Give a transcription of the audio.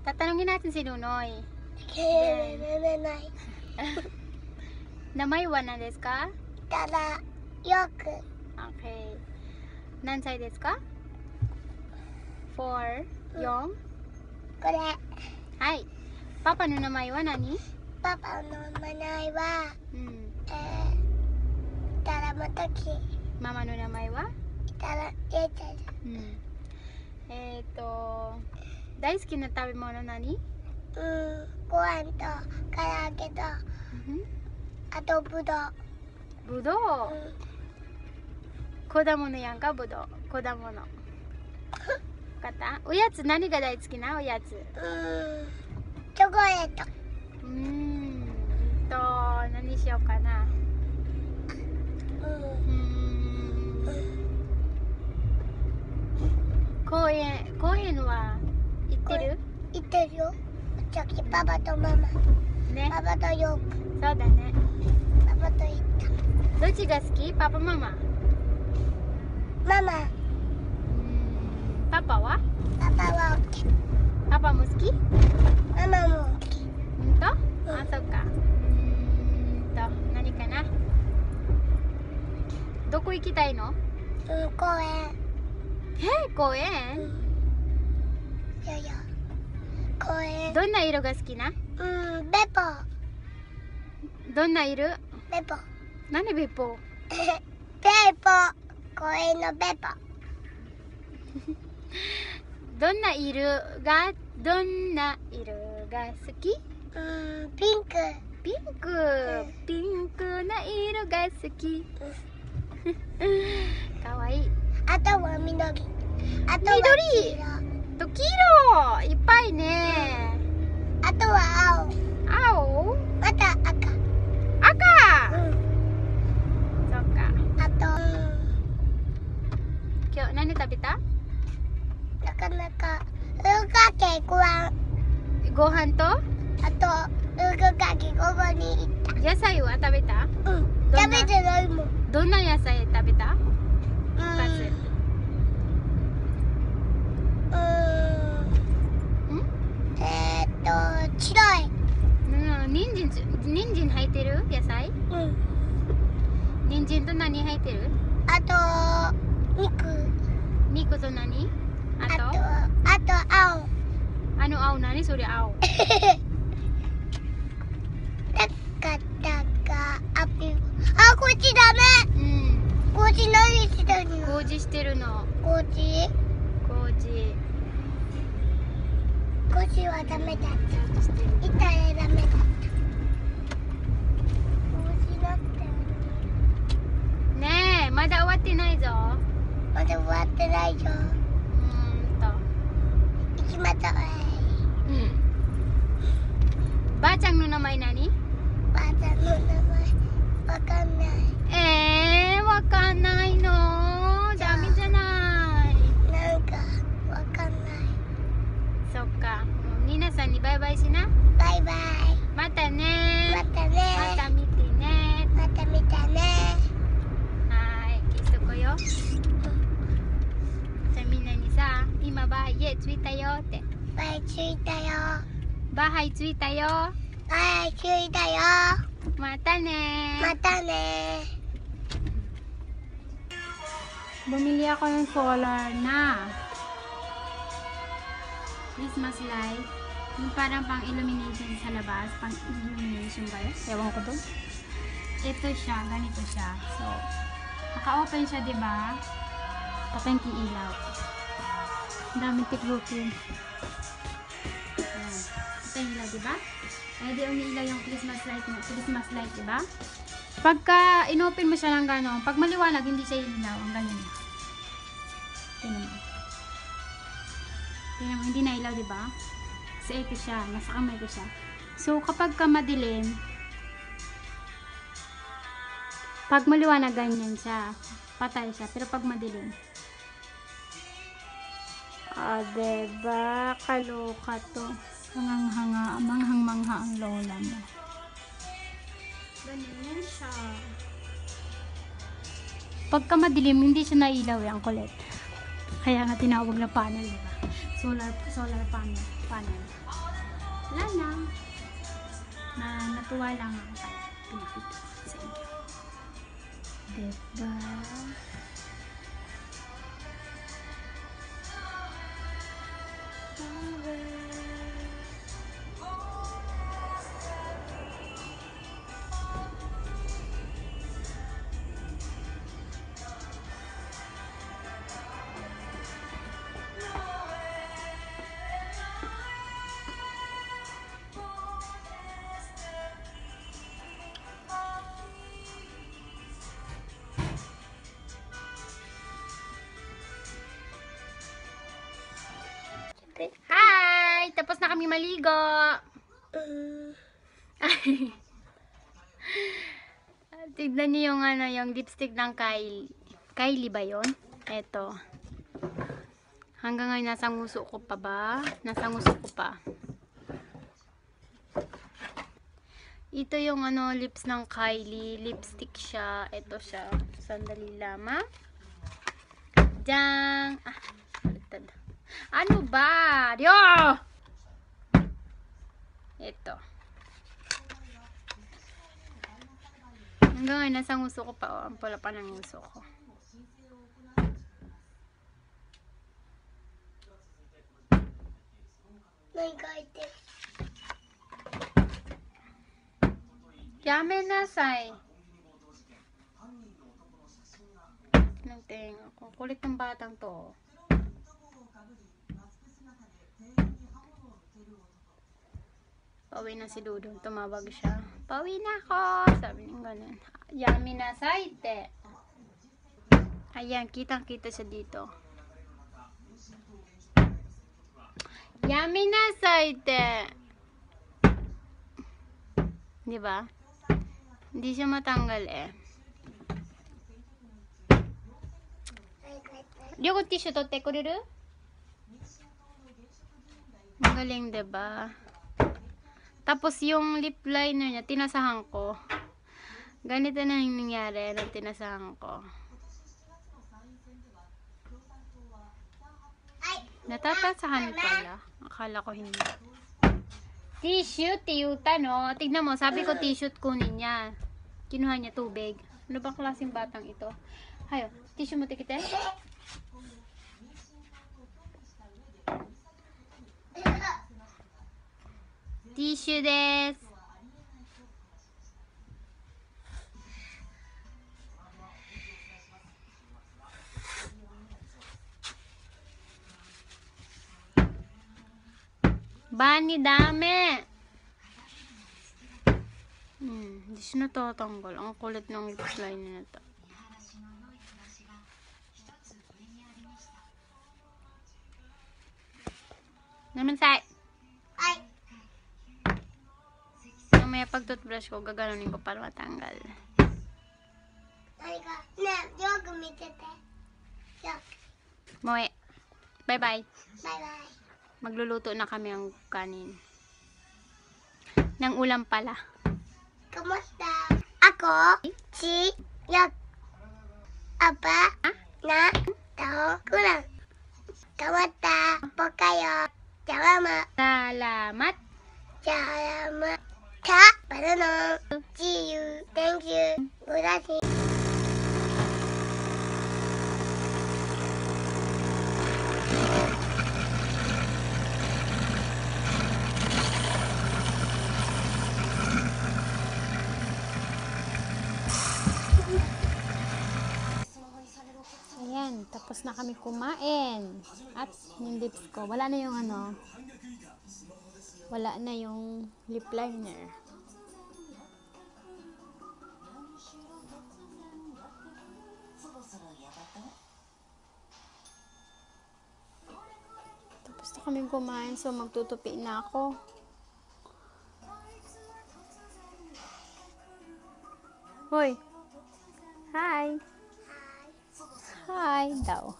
Tatanungin natin si Nunoy. Nanay. Namay wa nan desu ka? たらよく Okay. Nansai desu ka? 4, Yong? これ Hai. Papa no namay wa nani? パパの名前は Hmm. たらまたき Mama no namay wa? たらえちゃん Hmm. 大好きな食べ物何？ご飯と唐揚げとあとぶどうぶどう。果物やんか、ぶどう。果物。わかった？おやつ何が大好きなおやつ？チョコレート何しようかな。公園は行ってる？行ってるよ。さっきパパとママね。パパとよくそうだね。パパと行ったどっちが好き？パパママ？ママパパは？パパは OK パパも好き？ママも OK ほんと？あ、そっか。何かな？どこ行きたいの？公園公園？いやいや公園どんな色が好きな？ベポどんな色？ベポ何ベポ？ベポ公園のベポどんな色が好き？ピンクピンクな色が好き。かわいい。あとは緑あとは緑と黄色いっぱいね。あとは青青？また赤赤？そっか。あと今日何食べた？なかなかかけご飯ご飯と？あとかけ午後に行った野菜は食べた？食べてないもんどんな野菜食べた？おかず。白い人参入ってる野菜？人参と何入ってる？あと肉と何？あと青青何それ青？こっちダメ。こっち何してるの？麹してるの。麹はダメだった。いたらダメだった。麹だってねえ、まだ終わってないぞ。まだ終わってないよ。行きましょう。ばあちゃんの名前何？ばあちゃんの名前わかんない。わかんないの？ダメじゃない。なんかわかんない。そっか。皆さんにバイバイしな。バイバイ。またね。またね。また見てね。また見たね。はい、キスとこよ。じゃあみんなにさ、今バー家着いたよって。バイ着いたよ。バーハイ着いたよ。バイ着いたよ。またね。またね。Bumili ako ng solar na Christmas light. Yung parang pang illumination sa labas. Pang illumination ba yun? Ewan ko doon. Ito siya. Ganito siya. So, naka-open siya, diba? Patay yung ilaw. Ang daming tiklukin. Ayan. Patay yung ilaw, diba? Ay, di umiilaw yung Christmas light, diba? Pagka inopen mo siya ng gano'n, pag maliwanag, hindi siya ilaw. Ang ganyan. Tingnan mo. Tingnan mo, hindi na ilaw, diba? Kasi ito siya, nasa kamay ko siya. So, kapag ka madilim, pag maliwanag, ganyan siya. Patay siya. Pero pag madilim, diba? Kaloka to. Manghang-mangha ang lola mo. Ganyan siya. Pagka madilim, hindi siya nailaw. Ang kulit. Kaya nga tinawag na panel, diba? solar panel. Wala lang. Natuwa lang ako kay pinakita ko sa inyo. Diba? Hi! Tapos na kami maligo. Tignan niyo yung yung lipstick ng Kylie. Kylie ba yun? Eto. Hanggang ngayon nasa nguso ko pa ba? Nasa nguso ko pa. Ito yung lips ng Kylie. Lipstick siya. Ito siya. Sandali lamang. Diyan. Baliktad. Ano ba? Dio! Ito. Hanggang ngayon, nasa nguso ko pa. Oh. Ang pula pa ng nguso ko. Yame nasay. Nagting ako. Kulit ng batang to. Pauwi na si Dudong. Tumawag siya. Pauwi na ako. Sabi niya ganun. Yami na saite. Ayan. Kitang-kita siya dito. Yami na saite. Diba? Hindi siya matanggal eh. Diyo ko tissue to te kuriru? Magaling, diba? Tapos yung lip liner niya, tinasahan ko. Ganito na yung nangyari nung tinasahan ko. Natatasahan pala. Akala ko hindi. Tissue, tiyuta, no? Tignan mo, sabi ko tissue kunin niya. Kinuha niya tubig. Ano bang klaseng batang ito? Hayo, tissue mo tikite? Tissue des. Bani dami. Hindi siya natatanggal. Ang kulit ng lip liner na to. Naman sa may pag-toothbrush ko, gaganunin ko para matanggal. Moe. Bye-bye. Bye-bye. Magluluto na kami ang kanin. Nang ulam pala. Kamusta? Ako, si Yak. Apa na tao ko lang. Kamusta po kayo? Salamat. Salamat. Salamat. Sa panonood. See you. Thank you. Good night. Ayan, tapos na kami kumain. At yung lips ko, wala na yung wala na yung lip liner. Tapos na kami kumain, so magtutupi na ako. Hoy! Hi! Hi daw.